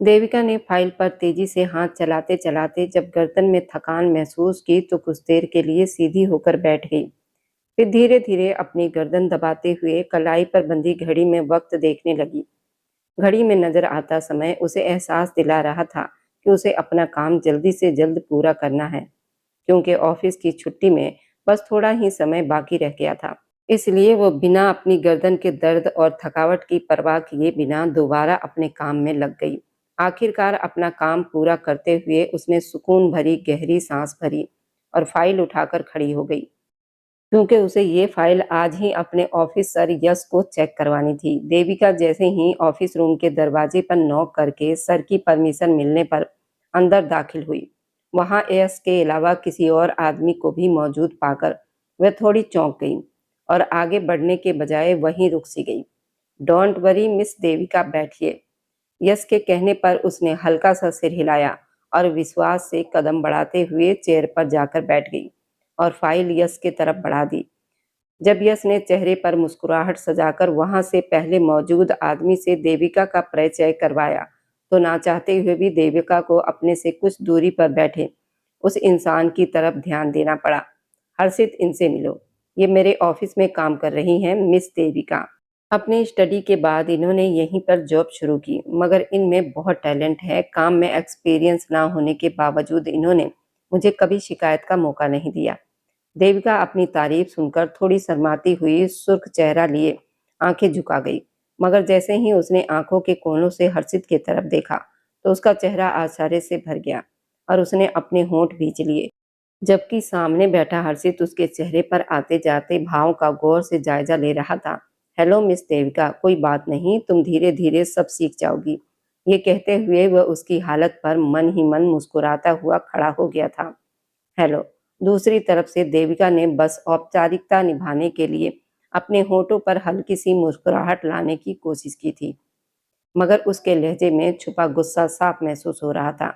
देविका ने फाइल पर तेजी से हाथ चलाते चलाते जब गर्दन में थकान महसूस की तो कुछ देर के लिए सीधी होकर बैठ गई। फिर धीरे धीरे अपनी गर्दन दबाते हुए कलाई पर बंधी घड़ी में वक्त देखने लगी। घड़ी में नजर आता समय उसे एहसास दिला रहा था कि उसे अपना काम जल्दी से जल्द पूरा करना है, क्योंकि ऑफिस की छुट्टी में बस थोड़ा ही समय बाकी रह गया था। इसलिए वो बिना अपनी गर्दन के दर्द और थकावट की परवाह किए बिना दोबारा अपने काम में लग गई। आखिरकार अपना काम पूरा करते हुए उसने सुकून भरी गहरी सांस भरी और फाइल उठाकर खड़ी हो गई, क्योंकि उसे ये फाइल आज ही अपने ऑफिस सर यश को चेक करवानी थी। देविका जैसे ही ऑफिस रूम के दरवाजे पर नॉक करके सर की परमिशन मिलने पर अंदर दाखिल हुई, वहां यश के अलावा किसी और आदमी को भी मौजूद पाकर वह थोड़ी चौंक गई और आगे बढ़ने के बजाय वहीं रुक सी गई। डोंट वरी मिस देविका, बैठिए। यश के कहने पर उसने हल्का सा सिर हिलाया और विश्वास से कदम बढ़ाते हुए चेयर पर जाकर बैठ गई और फाइल यश के तरफ बढ़ा दी। जब यश ने चेहरे पर मुस्कुराहट सजाकर वहां से पहले मौजूद आदमी से देविका का परिचय करवाया, तो ना चाहते हुए भी देविका को अपने से कुछ दूरी पर बैठे उस इंसान की तरफ ध्यान देना पड़ा। हर्षित, इनसे मिलो। ये मेरे ऑफिस में काम कर रही हैं मिस देविका। अपनी स्टडी के बाद इन्होंने यहीं पर जॉब शुरू की, मगर इनमें बहुत टैलेंट है। काम में एक्सपीरियंस ना होने के बावजूद इन्होंने मुझे कभी शिकायत का मौका नहीं दिया। देविका अपनी तारीफ सुनकर थोड़ी शर्माती हुई सुर्ख चेहरा लिए आंखें झुका गई, मगर जैसे ही उसने आंखों के कोनों से हर्षित की तरफ देखा तो उसका चेहरा आश्चर्य से भर गया और उसने अपने होंठ भींच लिए, जबकि सामने बैठा हर्षित उसके चेहरे पर आते जाते भाव का गौर से जायजा ले रहा था। हेलो मिस देविका, कोई बात नहीं, तुम धीरे धीरे सब सीख जाओगी। ये कहते हुए वह उसकी हालत पर मन ही मन मुस्कुराता हुआ खड़ा हो गया था। हेलो। दूसरी तरफ से देविका ने बस औपचारिकता निभाने के लिए अपने होठों पर हल्की सी मुस्कुराहट लाने की कोशिश की थी, मगर उसके लहजे में छुपा गुस्सा साफ महसूस हो रहा था।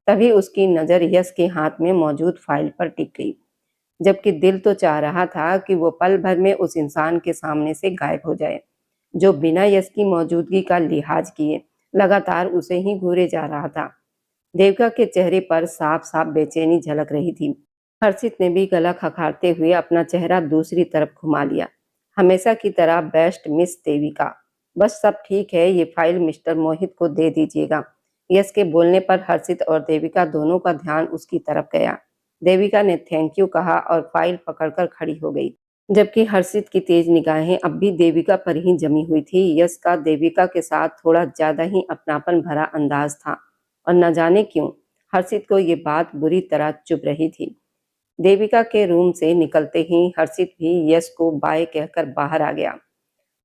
तभी उसकी नजर यश के हाथ में मौजूद फाइल पर टिक गई, जबकि दिल तो चाह रहा था कि वो पल भर में उस इंसान के सामने से गायब हो जाए, जो बिना यश की मौजूदगी का लिहाज किए लगातार उसे ही घूरे जा रहा था। देविका के चेहरे पर साफ साफ बेचैनी झलक रही थी। हर्षित ने भी गला खखारते हुए अपना चेहरा दूसरी तरफ घुमा लिया। हमेशा की तरह बेस्ट मिस देविका, बस सब ठीक है, ये फाइल मिस्टर मोहित को दे दीजिएगा। यश के बोलने पर हर्षित और देविका दोनों का ध्यान उसकी तरफ गया। देविका ने थैंक यू कहा और फाइल पकड़कर खड़ी हो गई, जबकि हर्षित की तेज निगाहें अब भी देविका पर ही जमी हुई थी। यश का देविका के साथ थोड़ा ज्यादा ही अपनापन भरा अंदाज था और न जाने क्यों हर्षित को ये बात बुरी तरह चुभ रही थी। देविका के रूम से निकलते ही हर्षित भी यश को बाय कहकर बाहर आ गया।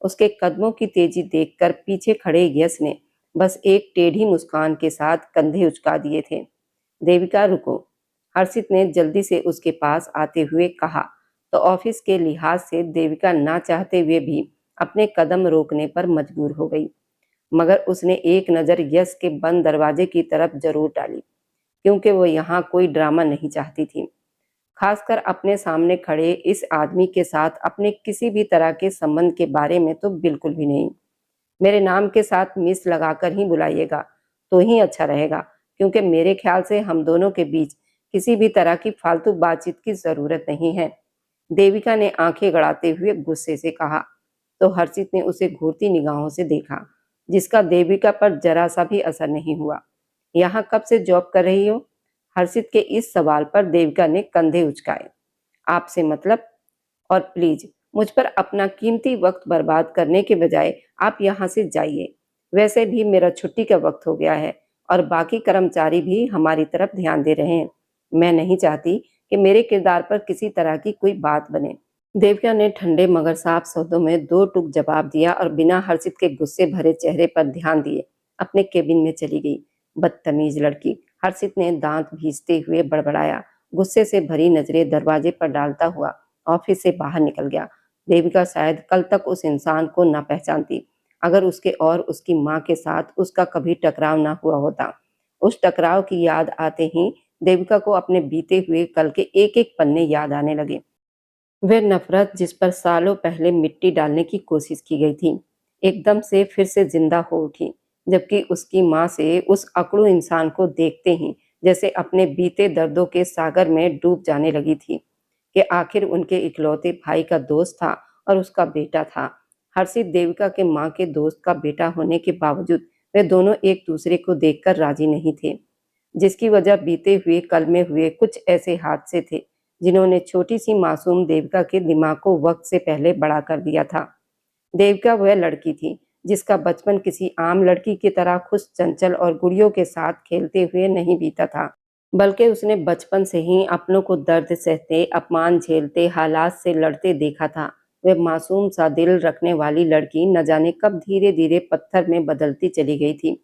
उसके कदमों की तेजी देखकर पीछे खड़े यश ने बस एक टेढ़ी मुस्कान के साथ कंधे उचका दिए थे। देविका, रुको। हर्षित ने जल्दी से उसके पास आते हुए कहा, तो ऑफिस के लिहाज से देविका ना चाहते हुए भी अपने कदम रोकने पर मजबूर हो गई, मगर उसने एक नजर यश के बंद दरवाजे की तरफ जरूर डाली, क्योंकि वो यहाँ कोई ड्रामा नहीं चाहती थी, खासकर अपने सामने खड़े इस आदमी के साथ अपने किसी भी तरह के संबंध के बारे में तो बिल्कुल भी नहीं। मेरे नाम के साथ मिस लगाकर ही बुलाइएगा तो ही अच्छा रहेगा, क्योंकि मेरे ख्याल से हम दोनों के बीच किसी भी तरह की फालतू बातचीत की जरूरत नहीं है। देविका ने आंखें गड़ाते हुए गुस्से से कहा, तो हर्षित ने उसे घूरती निगाहों से देखा, जिसका देविका पर जरा सा भी असर नहीं हुआ। यहाँ कब से जॉब कर रही हो? हर्षित के इस सवाल पर देविका ने कंधे उचकाए। आपसे मतलब? और प्लीज मुझ पर अपना कीमती वक्त बर्बाद करने के बजाय आप यहाँ से जाइए। वैसे भी मेरा छुट्टी का वक्त हो गया है और बाकी कर्मचारी भी हमारी तरफ ध्यान दे रहे हैं। मैं नहीं चाहती कि मेरे किरदार पर किसी तरह की कोई बात बने। देविका ने ठंडे मगर साफ शब्दों में दो टूक जवाब दिया और बिना हर्षित के गुस्से भरे चेहरे पर ध्यान दिए अपने केबिन में चली गई। बदतमीज लड़की, हर्षित ने दांत भींचते हुए बड़बड़ाया। गुस्से से भरी नजरें दरवाजे पर डालता हुआ ऑफिस से बाहर निकल गया। देविका शायद कल तक उस इंसान को न पहचानती, अगर उसके और उसकी माँ के साथ उसका कभी टकराव ना हुआ होता। उस टकराव की याद आते ही देविका को अपने बीते हुए कल के एक एक पन्ने याद आने लगे। वह नफरत जिस पर सालों पहले मिट्टी डालने की कोशिश की गई थी, एकदम से फिर से जिंदा हो उठी। जबकि उसकी माँ से उस अकड़ू इंसान को देखते ही जैसे अपने बीते दर्दों के सागर में डूब जाने लगी थी कि आखिर उनके इकलौते भाई का दोस्त था और उसका बेटा था। हर्षित देविका के माँ के दोस्त का बेटा होने के बावजूद वे दोनों एक दूसरे को देखकर राजी नहीं थे, जिसकी वजह बीते हुए कल में हुए कुछ ऐसे हादसे थे जिन्होंने छोटी सी मासूम देविका के दिमाग को वक्त से पहले बड़ा कर दिया था। देविका वह लड़की थी जिसका बचपन किसी आम लड़की की तरह खुश, चंचल और गुड़ियों के साथ खेलते हुए नहीं बीता था, बल्कि उसने बचपन से ही अपनों को दर्द सहते, अपमान झेलते, हालात से लड़ते देखा था। वह मासूम सा दिल रखने वाली लड़की न जाने कब धीरे धीरे पत्थर में बदलती चली गई थी।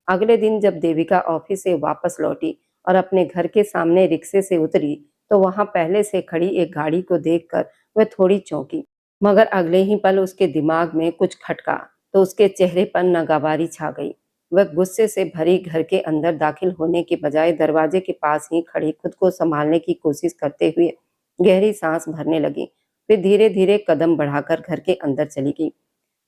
अगले दिन जब देविका ऑफिस से वापस लौटी और अपने घर के सामने रिक्शे से उतरी, तो वहां पहले से खड़ी एक गाड़ी को देखकर वह थोड़ी चौंकी। मगर अगले ही पल उसके दिमाग में कुछ खटका तो उसके चेहरे पर नागवारी छा गई। वह गुस्से से भरी घर के अंदर दाखिल होने के बजाय दरवाजे के पास ही खड़ी खुद को संभालने की कोशिश करते हुए गहरी सांस भरने लगी। फिर धीरे धीरे कदम बढ़ाकर घर के अंदर चली गई।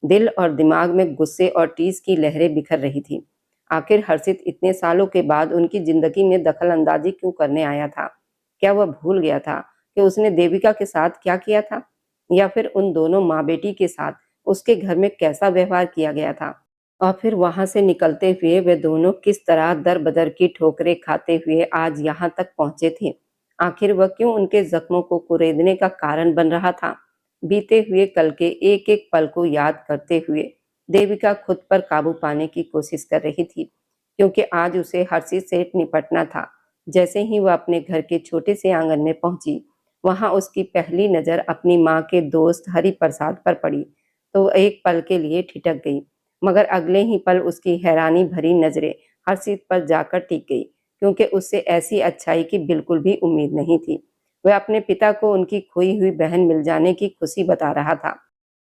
दिल और दिमाग में गुस्से और टीस की लहरें बिखर रही थी। आखिर हर्षित इतने सालों के बाद उनकी जिंदगी में दखल अंदाजी क्यों करने आया था? क्या वह भूल गया था कि उसने देविका के साथ क्या किया था, या फिर उन दोनों माँ बेटी के साथ उसके घर में कैसा व्यवहार किया गया था? और फिर वहां से निकलते हुए वे दोनों किस तरह दर बदर की ठोकरें खाते हुए आज यहाँ तक पहुंचे थे? आखिर वह क्यों उनके जख्मों को कुरेदने का कारण बन रहा था? बीते हुए कल के एक एक पल को याद करते हुए देविका खुद पर काबू पाने की कोशिश कर रही थी, क्योंकि आज उसे हर्षित से निपटना था। जैसे ही वह अपने घर के छोटे से आंगन में पहुंची, वहां उसकी पहली नजर अपनी माँ के दोस्त हरि प्रसाद पर पड़ी, तो एक पल के लिए ठिठक गई। मगर अगले ही पल उसकी हैरानी भरी नजरें हर्षित पर जाकर टिक गई, क्योंकि उससे ऐसी अच्छाई की बिल्कुल भी उम्मीद नहीं थी। वह अपने पिता को उनकी खोई हुई बहन मिल जाने की खुशी बता रहा था,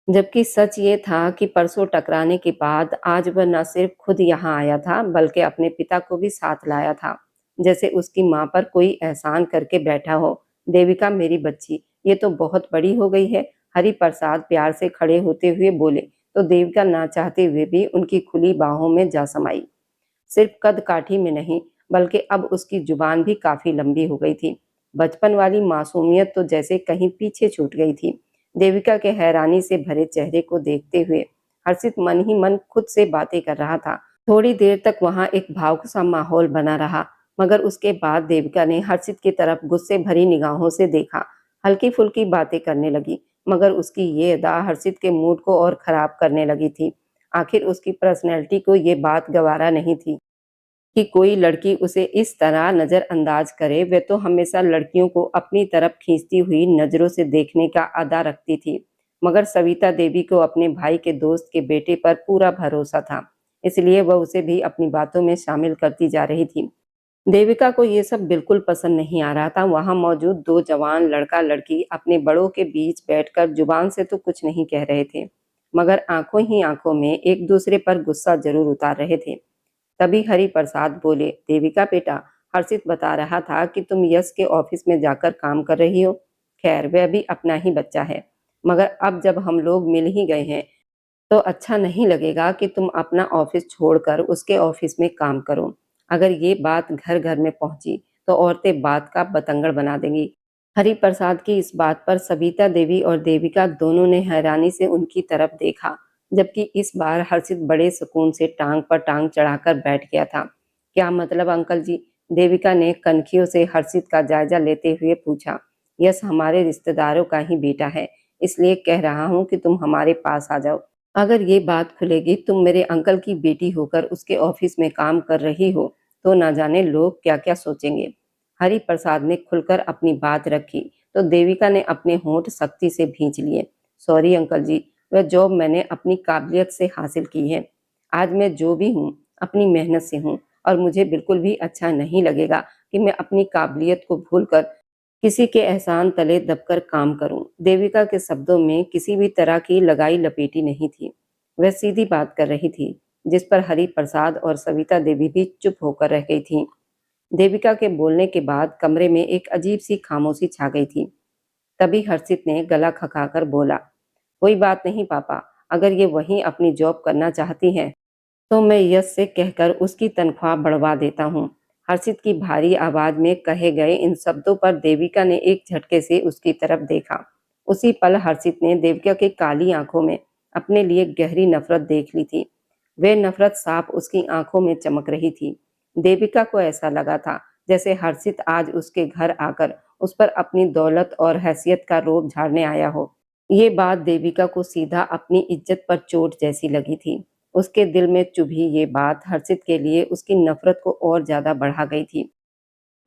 जबकि सच ये था कि परसों टकराने के बाद आज वह न सिर्फ खुद यहाँ आया था, बल्कि अपने पिता को भी साथ लाया था, जैसे उसकी माँ पर कोई एहसान करके बैठा हो। देविका मेरी बच्ची, ये तो बहुत बड़ी हो गई है। हरि प्रसाद प्यार से खड़े होते हुए बोले, तो देविका ना चाहते हुए भी उनकी खुली बाहों में जा समाई। सिर्फ कद काठी में नहीं, बल्कि अब उसकी जुबान भी काफी लंबी हो गई थी। बचपन वाली मासूमियत तो जैसे कहीं पीछे छूट गई थी। देविका के हैरानी से भरे चेहरे को देखते हुए हर्षित मन ही मन खुद से बातें कर रहा था। थोड़ी देर तक वहां एक भावुक सा माहौल बना रहा, मगर उसके बाद देविका ने हर्षित की तरफ गुस्से भरी निगाहों से देखा। हल्की फुल्की बातें करने लगी, मगर उसकी ये अदा हर्षित के मूड को और खराब करने लगी थी। आखिर उसकी पर्सनैलिटी को ये बात गवारा नहीं थी कि कोई लड़की उसे इस तरह नजरअंदाज करे। वह तो हमेशा लड़कियों को अपनी तरफ खींचती हुई नजरों से देखने का अदा रखती थी, मगर सविता देवी को अपने भाई के दोस्त के बेटे पर पूरा भरोसा था, इसलिए वह उसे भी अपनी बातों में शामिल करती जा रही थी। देविका को ये सब बिल्कुल पसंद नहीं आ रहा था। वहां मौजूद दो जवान लड़का लड़की अपने बड़ों के बीच बैठकर जुबान से तो कुछ नहीं कह रहे थे, मगर आंखों ही आंखों में एक दूसरे पर गुस्सा जरूर उतार रहे थे। तभी हरि प्रसाद बोले, देविका बेटा, हर्षित बता रहा था कि तुम यश के ऑफिस में जाकर काम कर रही हो। खैर, वह भी अपना ही बच्चा है, मगर अब जब हम लोग मिल ही गए हैं, तो अच्छा नहीं लगेगा कि तुम अपना ऑफिस छोड़कर उसके ऑफिस में काम करो। अगर ये बात घर घर में पहुंची तो औरतें बात का बतंगड़ बना देंगी। हरि प्रसाद की इस बात पर सविता देवी और देविका दोनों ने हैरानी से उनकी तरफ देखा, जबकि इस बार हर्षित बड़े सुकून से टांग पर टांग चढ़ाकर बैठ गया था। क्या मतलब अंकल जी? देविका ने कनखियों से हर्षित का जायजा लेते हुए पूछा। यस हमारे रिश्तेदारों का ही बेटा है, इसलिए कह रहा हूँ कि तुम हमारे पास आ जाओ। अगर ये बात खुलेगी तुम मेरे अंकल की बेटी होकर उसके ऑफिस में काम कर रही हो, तो ना जाने लोग क्या क्या सोचेंगे। हरि प्रसाद ने खुलकर अपनी बात रखी, तो देविका ने अपने होंठ सख्ती से भींच लिए। सॉरी अंकल जी, वह जॉब मैंने अपनी काबिलियत से हासिल की है। आज मैं जो भी हूँ अपनी मेहनत से हूँ, और मुझे बिल्कुल भी अच्छा नहीं लगेगा कि मैं अपनी काबिलियत को भूलकर किसी के एहसान तले दबकर काम करूं। देविका के शब्दों में किसी भी तरह की लगाई लपेटी नहीं थी। वह सीधी बात कर रही थी, जिस पर हरि प्रसाद और सविता देवी भी चुप होकर रह गई थी। देविका के बोलने के बाद कमरे में एक अजीब सी खामोशी छा गई थी। तभी हर्षित ने गला खकाकर बोला, कोई बात नहीं पापा, अगर ये वहीं अपनी जॉब करना चाहती हैं तो मैं यश से कहकर उसकी तनख्वाह बढ़वा देता हूँ। हर्षित की भारी आवाज में कहे गए इन शब्दों पर देविका ने एक झटके से उसकी तरफ देखा। उसी पल हर्षित ने देविका की काली आंखों में अपने लिए गहरी नफरत देख ली थी। वह नफरत साफ उसकी आंखों में चमक रही थी। देविका को ऐसा लगा था जैसे हर्षित आज उसके घर आकर उस पर अपनी दौलत और हैसियत का रोब झाड़ने आया हो। ये बात देविका को सीधा अपनी इज्जत पर चोट जैसी लगी थी। उसके दिल में चुभी ये बात हर्षित के लिए उसकी नफरत को और ज्यादा बढ़ा गई थी।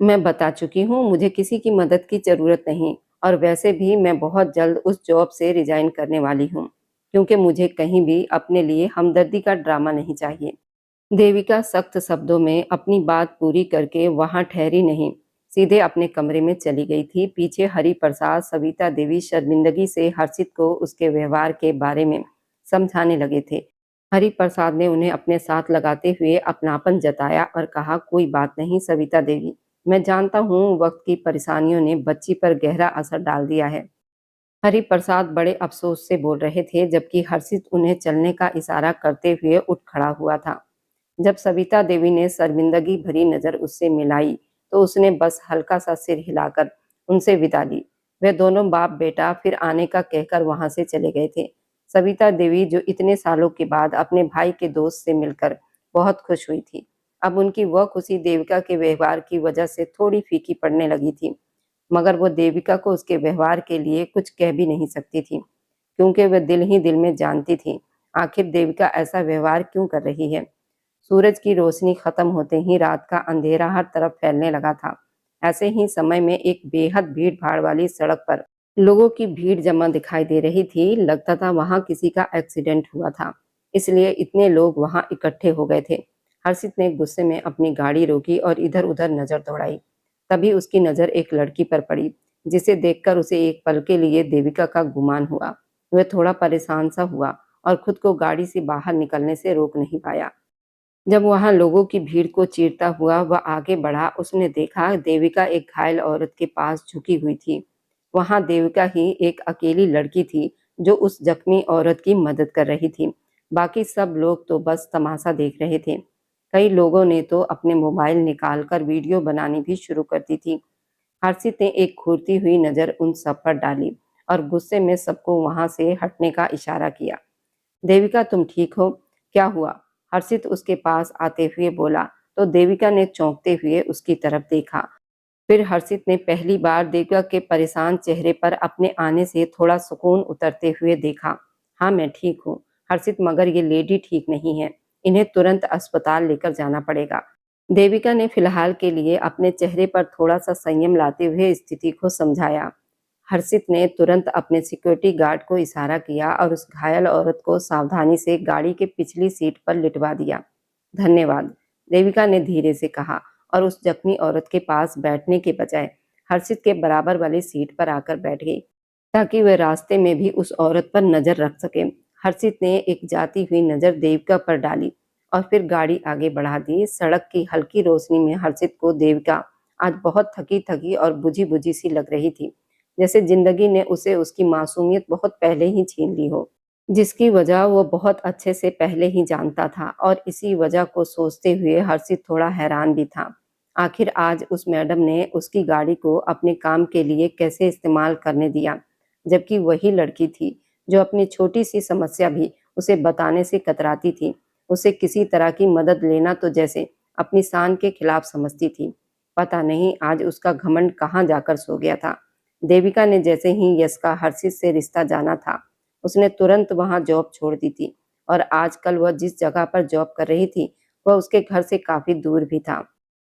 मैं बता चुकी हूँ, मुझे किसी की मदद की जरूरत नहीं, और वैसे भी मैं बहुत जल्द उस जॉब से रिजाइन करने वाली हूँ, क्योंकि मुझे कहीं भी अपने लिए हमदर्दी का ड्रामा नहीं चाहिए। देविका सख्त शब्दों में अपनी बात पूरी करके वहां ठहरी नहीं, सीधे अपने कमरे में चली गई थी। पीछे हरि प्रसाद, सविता देवी शर्मिंदगी से हर्षित को उसके व्यवहार के बारे में समझाने लगे थे। हरि प्रसाद ने उन्हें अपने साथ लगाते हुए अपनापन जताया और कहा, कोई बात नहीं सविता देवी, मैं जानता हूँ वक्त की परेशानियों ने बच्ची पर गहरा असर डाल दिया है। हरि प्रसाद बड़े अफसोस से बोल रहे थे, जबकि हर्षित उन्हें चलने का इशारा करते हुए उठ खड़ा हुआ था। जब सविता देवी ने शर्मिंदगी भरी नजर उससे मिलाई, तो उसने बस हल्का सा सिर हिलाकर उनसे विदा ली। वे दोनों बाप बेटा फिर आने का कहकर वहां से चले गए थे। सविता देवी, जो इतने सालों के बाद अपने भाई के दोस्त से मिलकर बहुत खुश हुई थी, अब उनकी वह खुशी देविका के व्यवहार की वजह से थोड़ी फीकी पड़ने लगी थी। मगर वो देविका को उसके व्यवहार के लिए कुछ कह भी नहीं सकती थी, क्योंकि वह दिल ही दिल में जानती थी आखिर देविका ऐसा व्यवहार क्यों कर रही है। सूरज की रोशनी खत्म होते ही रात का अंधेरा हर तरफ फैलने लगा था। ऐसे ही समय में एक बेहद भीड़ भाड़ वाली सड़क पर लोगों की भीड़ जमा दिखाई दे रही थी। लगता था वहां किसी का एक्सीडेंट हुआ था, इसलिए इतने लोग वहां इकट्ठे हो गए थे। हर्षित ने गुस्से में अपनी गाड़ी रोकी और इधर उधर नजर दौड़ाई। तभी उसकी नजर एक लड़की पर पड़ी, जिसे देखकर उसे एक पल के लिए देविका का गुमान हुआ। वह थोड़ा परेशान सा हुआ और खुद को गाड़ी से बाहर निकलने से रोक नहीं पाया। जब वहां लोगों की भीड़ को चीरता हुआ वह आगे बढ़ा, उसने देखा देविका एक घायल औरत के पास झुकी हुई थी। वहां देविका ही एक अकेली लड़की थी जो उस जख्मी औरत की मदद कर रही थी। बाकी सब लोग तो बस तमाशा देख रहे थे। कई लोगों ने तो अपने मोबाइल निकालकर वीडियो बनानी भी शुरू कर दी थी। हर्षित ने एक घूरती हुई नजर उन सब पर डाली और गुस्से में सबको वहां से हटने का इशारा किया। देविका, तुम ठीक हो? क्या हुआ? हर्षित उसके पास आते हुए बोला, तो देविका ने चौंकते हुए उसकी तरफ देखा। फिर हर्षित ने पहली बार देविका के परेशान चेहरे पर अपने आने से थोड़ा सुकून उतरते हुए देखा। हाँ, मैं ठीक हूँ हर्षित, मगर ये लेडी ठीक नहीं है, इन्हें तुरंत अस्पताल लेकर जाना पड़ेगा। देविका ने फिलहाल के लिए अपने चेहरे पर थोड़ा सा संयम लाते हुए स्थिति को समझाया। हर्षित ने तुरंत अपने सिक्योरिटी गार्ड को इशारा किया और उस घायल औरत को सावधानी से गाड़ी के पिछली सीट पर लिटवा दिया। धन्यवाद, देविका ने धीरे से कहा और उस जख्मी औरत के पास बैठने के बजाय हर्षित के बराबर वाली सीट पर आकर बैठ गई, ताकि वह रास्ते में भी उस औरत पर नजर रख सके। हर्षित ने एक जाती हुई नजर देविका पर डाली और फिर गाड़ी आगे बढ़ा दी। सड़क की हल्की रोशनी में हर्षित को देविका आज बहुत थकी थकी और बुझी बुझी सी लग रही थी, जैसे जिंदगी ने उसे उसकी मासूमियत बहुत पहले ही छीन ली हो, जिसकी वजह वो बहुत अच्छे से पहले ही जानता था। और इसी वजह को सोचते हुए हर्षित थोड़ा हैरान भी था। आखिर आज उस मैडम ने उसकी गाड़ी को अपने काम के लिए कैसे इस्तेमाल करने दिया, जबकि वही लड़की थी जो अपनी छोटी सी समस्या भी उसे बताने से कतराती थी। उसे किसी तरह की मदद लेना तो जैसे अपनी शान के खिलाफ समझती थी। पता नहीं आज उसका घमंड कहाँ जाकर सो गया था। देविका ने जैसे ही यश का हर्षित से रिश्ता जाना था, उसने तुरंत वहां जॉब छोड़ दी थी, और आजकल वह जिस जगह पर जॉब कर रही थी वह उसके घर से काफी दूर भी था।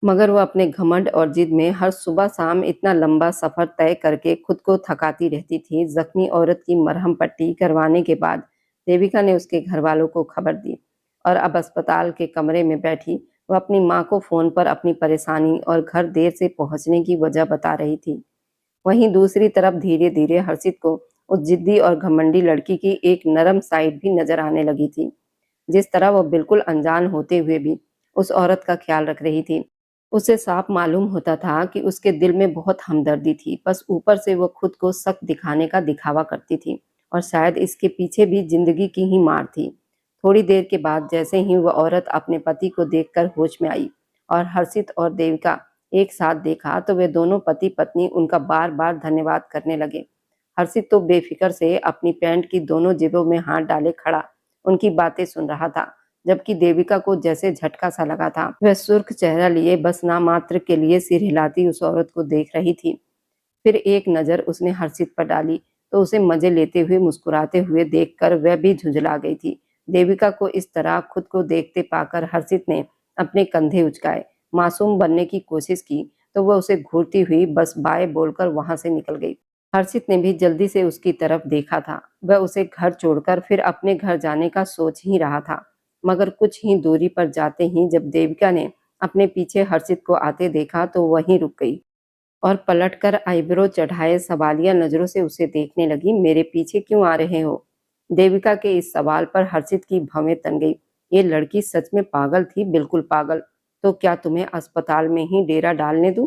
मगर वह अपने घमंड और जिद में हर सुबह शाम इतना लंबा सफर तय करके खुद को थकाती रहती थी। जख्मी औरत की मरहम पट्टी करवाने के बाद देविका ने उसके घर वालों को खबर दी और अब अस्पताल के कमरे में बैठी वह अपनी माँ को फोन पर अपनी परेशानी और घर देर से पहुंचने की वजह बता रही थी। वहीं दूसरी तरफ धीरे धीरे हर्षित को उस जिद्दी और घमंडी लड़की की एक नरम साइड भी नजर आने लगी थी। जिस तरह वो बिल्कुल अनजान होते हुए भी उस औरत का ख्याल रख रही थी। उसे साफ मालूम होता था कि उसके दिल में बहुत हमदर्दी थी, बस ऊपर से वो खुद को सख्त दिखाने का दिखावा करती थी, और शायद इसके पीछे भी जिंदगी की ही मार थी। थोड़ी देर के बाद जैसे ही वह औरत अपने पति को देखकर होश में आई और हर्षित और देविका एक साथ देखा तो वे दोनों पति पत्नी उनका बार बार धन्यवाद करने लगे। हर्षित तो बेफिक्र से अपनी पैंट की दोनों जेबों में हाथ डाले खड़ा उनकी बातें सुन रहा था, जबकि देविका को जैसे झटका सा लगा था। वह सुर्ख चेहरा लिए बस नामात्र के लिए सिर हिलाती उस औरत को देख रही थी। फिर एक नजर उसने हर्षित पर डाली तो उसे मजे लेते हुए मुस्कुराते हुए देखकर वह भी झुंझला गई थी। देविका को इस तरह खुद को देखते पाकर हर्षित ने अपने कंधे उचकाए, मासूम बनने की कोशिश की तो वह उसे घूरती हुई बस बाय बोलकर वहां से निकल गई। हर्षित ने भी जल्दी से उसकी तरफ देखा था। वह उसे घर छोड़कर फिर अपने घर जाने का सोच ही रहा था, मगर कुछ ही दूरी पर जाते ही जब देविका ने अपने पीछे हर्षित को आते देखा तो वहीं रुक गई और पलटकर आईब्रो चढ़ाए सवालिया नजरों से उसे देखने लगी। मेरे पीछे क्यों आ रहे हो? देविका के इस सवाल पर हर्षित की भवें तन गई। ये लड़की सच में पागल थी, बिल्कुल पागल। तो क्या तुम्हें अस्पताल में ही डेरा डालने दूं?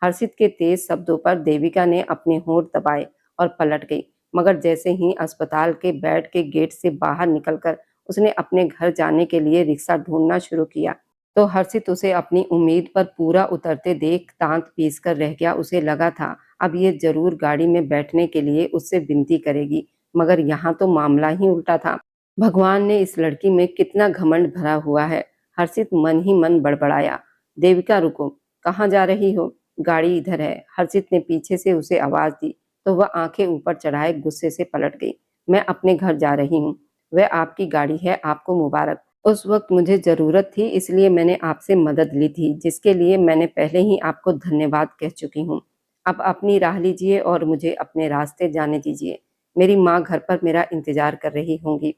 हर्षित के तेज शब्दों पर देविका ने अपने होंठ दबाए और पलट गई, मगर जैसे ही अस्पताल के बेड के गेट से बाहर निकलकर उसने अपने घर जाने के लिए रिक्शा ढूंढना शुरू किया तो हर्षित उसे अपनी उम्मीद पर पूरा उतरते देख दांत पीस कर रह गया। उसे लगा था अब ये जरूर गाड़ी में बैठने के लिए उससे विनती करेगी, मगर यहाँ तो मामला ही उल्टा था। भगवान ने इस लड़की में कितना घमंड भरा हुआ है, हर्षित मन ही मन बड़बड़ाया। देविका रुको, कहाँ जा रही हो? गाड़ी इधर है, हर्षित ने पीछे से उसे आवाज दी तो वह आंखें ऊपर चढ़ाए गुस्से से पलट गई। मैं अपने घर जा रही हूँ, वह आपकी गाड़ी है, आपको मुबारक। उस वक्त मुझे जरूरत थी इसलिए मैंने आपसे मदद ली थी, जिसके लिए मैंने पहले ही आपको धन्यवाद कह चुकी हूँ। अब अपनी राह लीजिए और मुझे अपने रास्ते जाने दीजिए। मेरी माँ घर पर मेरा इंतजार कर रही होंगी।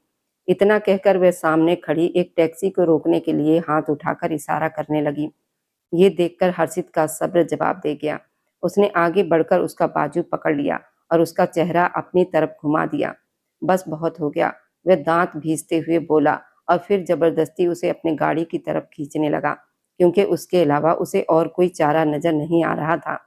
इतना कहकर वह सामने खड़ी एक टैक्सी को रोकने के लिए हाथ उठाकर इशारा करने लगी। ये देखकर हर्षित का सब्र जवाब दे गया। उसने आगे बढ़कर उसका बाजू पकड़ लिया और उसका चेहरा अपनी तरफ घुमा दिया। बस बहुत हो गया, वह दांत भींचते हुए बोला और फिर जबरदस्ती उसे अपनी गाड़ी की तरफ खींचने लगा, क्योंकि उसके अलावा उसे और कोई चारा नजर नहीं आ रहा था।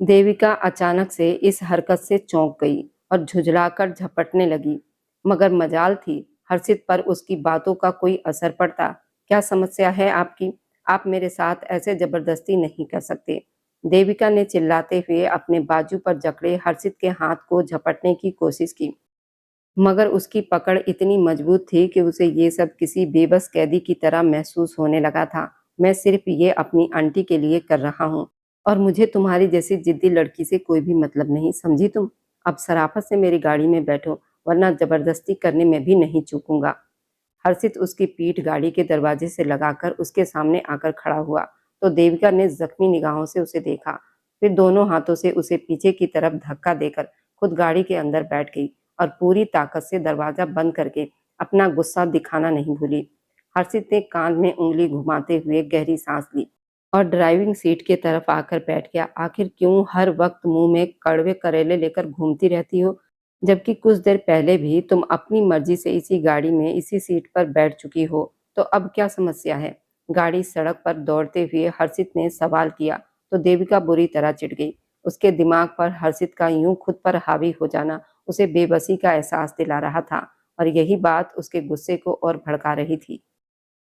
देविका अचानक से इस हरकत से चौंक गई और झुंझलाकर झपटने लगी, मगर मजाल थी हर्षित पर उसकी बातों का कोई असर पड़ता। क्या समस्या है आपकी? आप मेरे साथ ऐसे जबरदस्ती नहीं कर सकते। देविका ने चिल्लाते हुए अपने बाजू पर जकड़े हर्षित के हाथ को झपटने की कोशिश की, मगर उसकी पकड़ इतनी मजबूत थी कि उसे ये सब किसी बेबस कैदी की तरह महसूस होने लगा था। मैं सिर्फ ये अपनी आंटी के लिए कर रहा हूँ और मुझे तुम्हारी जैसी जिद्दी लड़की से कोई भी मतलब नहीं, समझी तुम? अब सराफत से मेरी गाड़ी में बैठो, वरना जबरदस्ती करने में भी नहीं चूकूंगा। हर्षित उसकी पीठ गाड़ी के दरवाजे से लगाकर उसके सामने आकर खड़ा हुआ तो देविका ने जख्मी निगाहों से उसे देखा, फिर दोनों हाथों से उसे पीछे की तरफ धक्का देकर खुद गाड़ी के अंदर बैठ गई और पूरी ताकत से दरवाजा बंद करके अपना गुस्सा दिखाना नहीं भूली। हर्षित ने कान में उंगली घुमाते हुए गहरी सांस ली और ड्राइविंग सीट के तरफ आकर बैठ गया। आखिर क्यों हर वक्त मुंह में कड़वे करेले लेकर घूमती रहती हो, जबकि कुछ देर पहले भी तुम अपनी मर्जी से इसी गाड़ी में इसी सीट पर बैठ चुकी हो, तो अब क्या समस्या है? गाड़ी सड़क पर दौड़ते हुए हर्षित ने सवाल किया तो देविका बुरी तरह चिढ़ गई। उसके दिमाग पर हर्षित का यूं खुद पर हावी हो जाना उसे बेबसी का एहसास दिला रहा था और यही बात उसके गुस्से को और भड़का रही थी।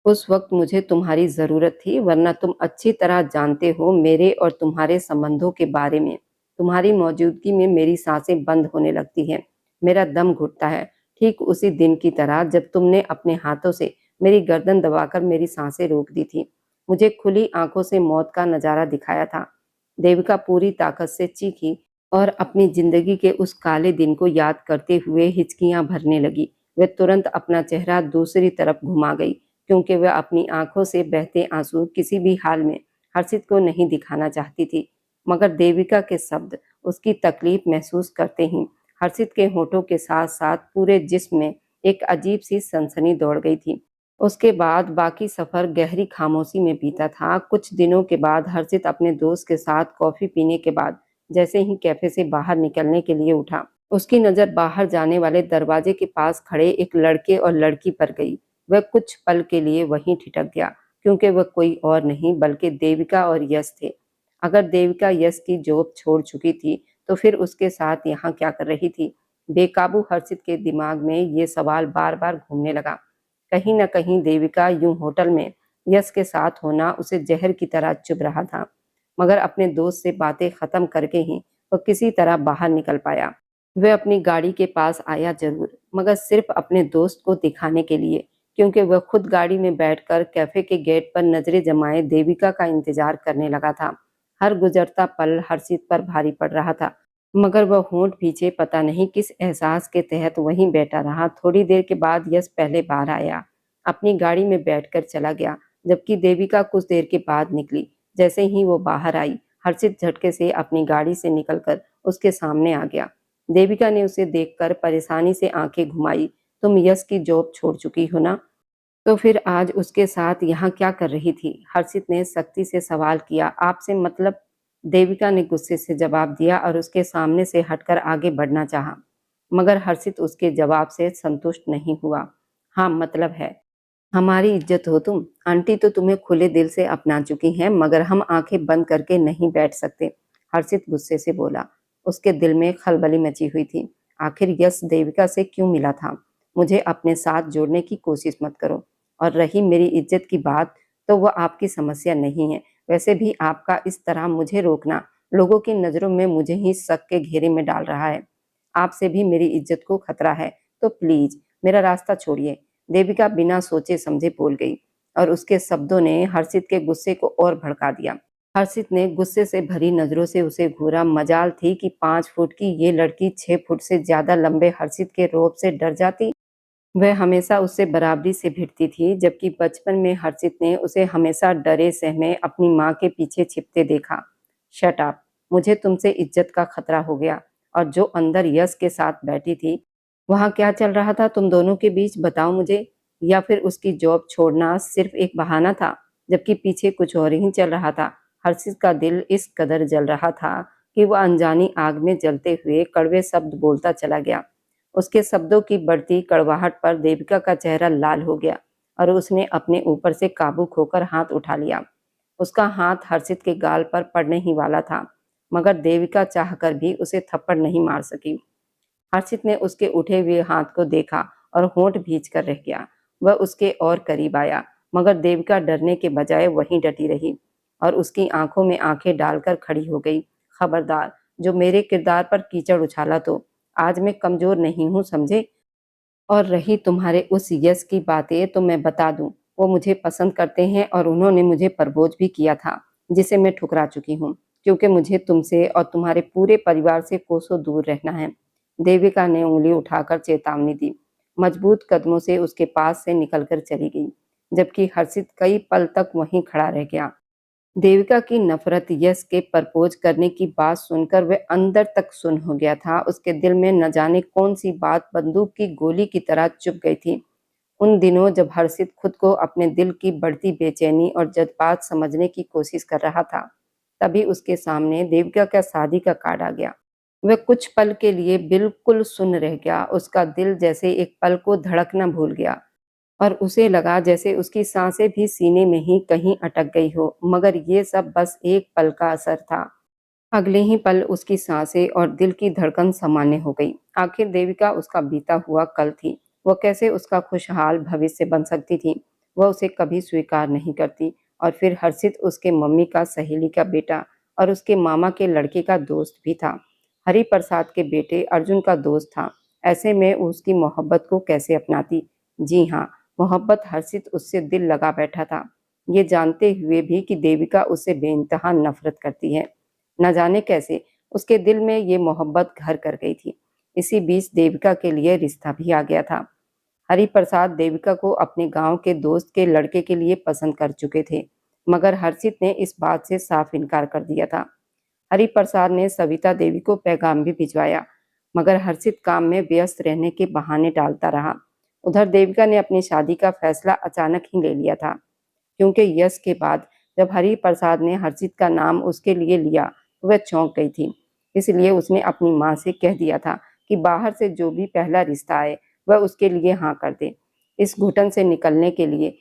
उस वक्त मुझे तुम्हारी जरूरत थी, वरना तुम अच्छी तरह जानते हो मेरे और तुम्हारे संबंधों के बारे में। तुम्हारी मौजूदगी में मेरी सांसें बंद होने लगती हैं, मेरा दम घुटता है, ठीक उसी दिन की तरह जब तुमने अपने हाथों से मेरी गर्दन दबाकर मेरी सांसें रोक दी थी, मुझे खुली आंखों से मौत का नजारा दिखाया था। देविका पूरी ताकत से चीखी और अपनी जिंदगी के उस काले दिन को याद करते हुए हिचकियां भरने लगी। वह तुरंत अपना चेहरा दूसरी तरफ घुमा गई, क्योंकि वह अपनी आंखों से बहते आंसू किसी भी हाल में हर्षित को नहीं दिखाना चाहती थी। मगर देविका के शब्द उसकी तकलीफ महसूस करते ही हर्षित के होठों के साथ साथ पूरे जिस्म में एक अजीब सी सनसनी दौड़ गई थी। उसके बाद बाकी सफर गहरी खामोशी में बीता था। कुछ दिनों के बाद हर्षित अपने दोस्त के साथ कॉफी पीने के बाद जैसे ही कैफे से बाहर निकलने के लिए उठा, उसकी नजर बाहर जाने वाले दरवाजे के पास खड़े एक लड़के और लड़की पर गई। वह कुछ पल के लिए वहीं ठिठक गया, क्योंकि वह कोई और नहीं बल्कि देविका और यश थे। अगर देविका यश की जॉब छोड़ चुकी थी तो फिर उसके साथ यहाँ क्या कर रही थी? बेकाबू हर्षित के दिमाग में ये सवाल बार बार घूमने लगा। कहीं न कहीं देविका यूँ होटल में यश के साथ होना उसे जहर की तरह चुभ रहा था, मगर अपने दोस्त से बातें खत्म करके ही वह किसी तरह बाहर निकल पाया। वह अपनी गाड़ी के पास आया जरूर, मगर सिर्फ अपने दोस्त को दिखाने के लिए, क्योंकि वह खुद गाड़ी में बैठकर कैफे के गेट पर नजरें जमाए देविका का इंतजार करने लगा था। हर गुजरता पल हर्षित पर भारी पड़ रहा था, मगर वह होंठ पीछे पता नहीं किस एहसास के तहत वहीं बैठा रहा। थोड़ी देर के बाद यश पहले बाहर आया, अपनी गाड़ी में बैठकर चला गया, जबकि देविका कुछ देर के बाद निकली। जैसे ही वो बाहर आई, हर्षित झटके से अपनी गाड़ी से निकलकर उसके सामने आ गया। देविका ने उसे देखकर परेशानी से आंखें घुमाई। तुम यश की जॉब छोड़ चुकी हो ना? तो फिर आज उसके साथ यहाँ क्या कर रही थी? हर्षित ने सख्ती से सवाल किया। आपसे मतलब? देविका ने गुस्से से जवाब दिया और उसके सामने से हटकर आगे बढ़ना चाहा, मगर हर्षित उसके जवाब से संतुष्ट नहीं हुआ। हाँ, मतलब है, हमारी इज्जत हो तुम। आंटी तो तुम्हें खुले दिल से अपना चुकी हैं, मगर हम आंखें बंद करके नहीं बैठ सकते। हर्षित गुस्से से बोला। उसके दिल में खलबली मची हुई थी। आखिर यश देविका से क्यों मिला था? मुझे अपने साथ जोड़ने की कोशिश मत करो। और रही मेरी इज्जत की बात, तो वह आपकी समस्या नहीं है। वैसे भी आपका इस तरह मुझे रोकना लोगों की नजरों में मुझे ही शक के घेरे में डाल रहा है। आपसे भी मेरी इज्जत को खतरा है, तो प्लीज मेरा रास्ता छोड़िए। देविका बिना सोचे समझे बोल गई, और उसके शब्दों ने हर्षित के गुस्से को और भड़का दिया। हर्षित ने गुस्से से भरी नजरों से उसे घूरा। मजाल थी कि 5 फुट की ये लड़की 6 फुट से ज्यादा लंबे हर्षित के रौब से डर जाती। वह हमेशा उससे बराबरी से भिड़ती थी, जबकि बचपन में हर्षित ने उसे हमेशा डरे सहमे अपनी माँ के पीछे छिपते देखा। शट अप, मुझे तुमसे इज्जत का खतरा हो गया। और जो अंदर यश के साथ बैठी थी, वहां क्या चल रहा था तुम दोनों के बीच, बताओ मुझे। या फिर उसकी जॉब छोड़ना सिर्फ एक बहाना था, जबकि पीछे कुछ और ही चल रहा था। हर्षित का दिल इस कदर जल रहा था कि वह अनजानी आग में जलते हुए कड़वे शब्द बोलता चला गया। उसके शब्दों की बढ़ती कड़वाहट पर देविका का चेहरा लाल हो गया, और उसने अपने ऊपर से काबू खोकर हाथ उठा लिया। उसका हाथ हर्षित के गाल पर पड़ने ही वाला था, मगर देविका चाहकर भी उसे थप्पड़ नहीं मार सकी। हर्षित ने उसके उठे हुए हाथ को देखा और होंठ भींच कर रह गया। वह उसके और करीब आया, मगर देविका डरने के बजाय वहीं डटी रही और उसकी आंखों में आंखें डालकर खड़ी हो गई। खबरदार, जो मेरे किरदार पर कीचड़ उछाला तो आज मैं कमजोर नहीं हूँ, समझे? और रही तुम्हारे उस यश की बातें, तो मैं बता दूं, वो मुझे पसंद करते हैं और उन्होंने मुझे प्रपोज भी किया था, जिसे मैं ठुकरा चुकी हूँ, क्योंकि मुझे तुमसे और तुम्हारे पूरे परिवार से कोसों दूर रहना है। देविका ने उंगली उठाकर चेतावनी दी, मजबूत कदमों से उसके पास से निकलकर चली गई, जबकि हर्षित कई पल तक वहीं खड़ा रह गया। देविका की नफरत यश के प्रपोज करने की बात सुनकर वह अंदर तक सुन्न हो गया था। उसके दिल में न जाने कौन सी बात बंदूक की गोली की तरह चुभ गई थी। उन दिनों जब हर्षित खुद को अपने दिल की बढ़ती बेचैनी और जज्बात समझने की कोशिश कर रहा था, तभी उसके सामने देविका का शादी का कार्ड आ गया। वह कुछ पल के लिए बिल्कुल सुन्न रह गया। उसका दिल जैसे एक पल को धड़कना भूल गया, और उसे लगा जैसे उसकी सांसें भी सीने में ही कहीं अटक गई हो, मगर ये सब बस एक पल का असर था। अगले ही पल उसकी सांसें और दिल की धड़कन सामान्य हो गई। आखिर देविका उसका बीता हुआ कल थी। वह कैसे उसका खुशहाल भविष्य बन सकती थी? वह उसे कभी स्वीकार नहीं करती। और फिर हर्षित उसके मम्मी का सहेली का बेटा और उसके मामा के लड़के का दोस्त भी था। हरि प्रसाद के बेटे अर्जुन का दोस्त था। ऐसे में उसकी मोहब्बत को कैसे अपनाती? जी हाँ, मोहब्बत। हर्षित उससे दिल लगा बैठा था, ये जानते हुए भी कि देविका उससे बेइंतहा नफरत करती है। न जाने कैसे उसके दिल में ये मोहब्बत घर कर गई थी। इसी बीच देविका के लिए रिश्ता भी आ गया था। हरिप्रसाद देविका को अपने गांव के दोस्त के लड़के के लिए पसंद कर चुके थे, मगर हर्षित ने इस बात से साफ इनकार कर दिया था। हरिप्रसाद ने सविता देवी को पैगाम भी भिजवाया, मगर हर्षित काम में व्यस्त रहने के बहाने टालता रहा। उधर देविका ने अपनी शादी का फैसला अचानक ही ले लिया था, क्योंकि यश के बाद जब हरि प्रसाद ने हर्षित का नाम उसके लिए लिया तो वह चौंक गई थी। इसलिए उसने अपनी माँ से कह दिया था कि बाहर से जो भी पहला रिश्ता आए वह उसके लिए हाँ कर दे। इस घुटन से निकलने के लिए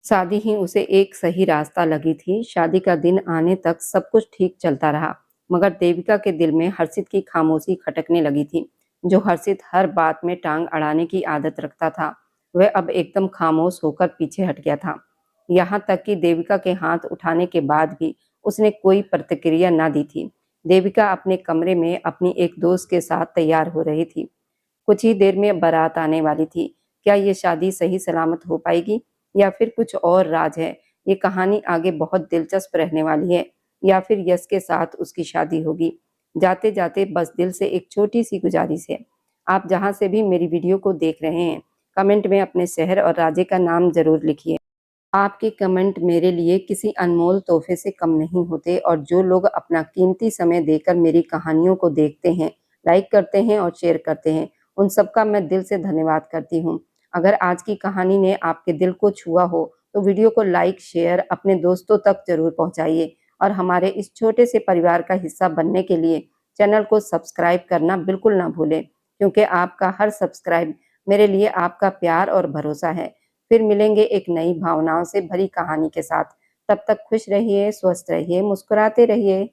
शादी ही उसे एक सही रास्ता लगी थी। शादी का दिन आने तक सब कुछ ठीक चलता रहा, मगर देविका के दिल में हर्षित की खामोशी खटकने लगी थी। जो हर्षित हर बात में टांग अड़ाने की आदत रखता था, वह अब एकदम खामोश होकर पीछे हट गया था। यहाँ तक कि देविका के हाथ उठाने के बाद भी उसने कोई प्रतिक्रिया ना दी थी। देविका अपने कमरे में अपनी एक दोस्त के साथ तैयार हो रही थी। कुछ ही देर में बारात आने वाली थी। क्या ये शादी सही सलामत हो पाएगी या फिर कुछ और राज है? ये कहानी आगे बहुत दिलचस्प रहने वाली है। या फिर यश के साथ उसकी शादी होगी? जाते जाते बस दिल से एक छोटी सी गुजारिश है, आप जहां से भी मेरी वीडियो को देख रहे हैं, कमेंट में अपने शहर और राज्य का नाम जरूर लिखिए। आपके कमेंट मेरे लिए किसी अनमोल तोहफे से कम नहीं होते, और जो लोग अपना कीमती समय देकर मेरी कहानियों को देखते हैं, लाइक करते हैं और शेयर करते हैं, उन सबका मैं दिल से धन्यवाद करती हूँ। अगर आज की कहानी ने आपके दिल को छुआ हो तो वीडियो को लाइक शेयर अपने दोस्तों तक जरूर पहुँचाइए, और हमारे इस छोटे से परिवार का हिस्सा बनने के लिए चैनल को सब्सक्राइब करना बिल्कुल ना भूलें, क्योंकि आपका हर सब्सक्राइब मेरे लिए आपका प्यार और भरोसा है। फिर मिलेंगे एक नई भावनाओं से भरी कहानी के साथ। तब तक खुश रहिए, स्वस्थ रहिए, मुस्कुराते रहिए।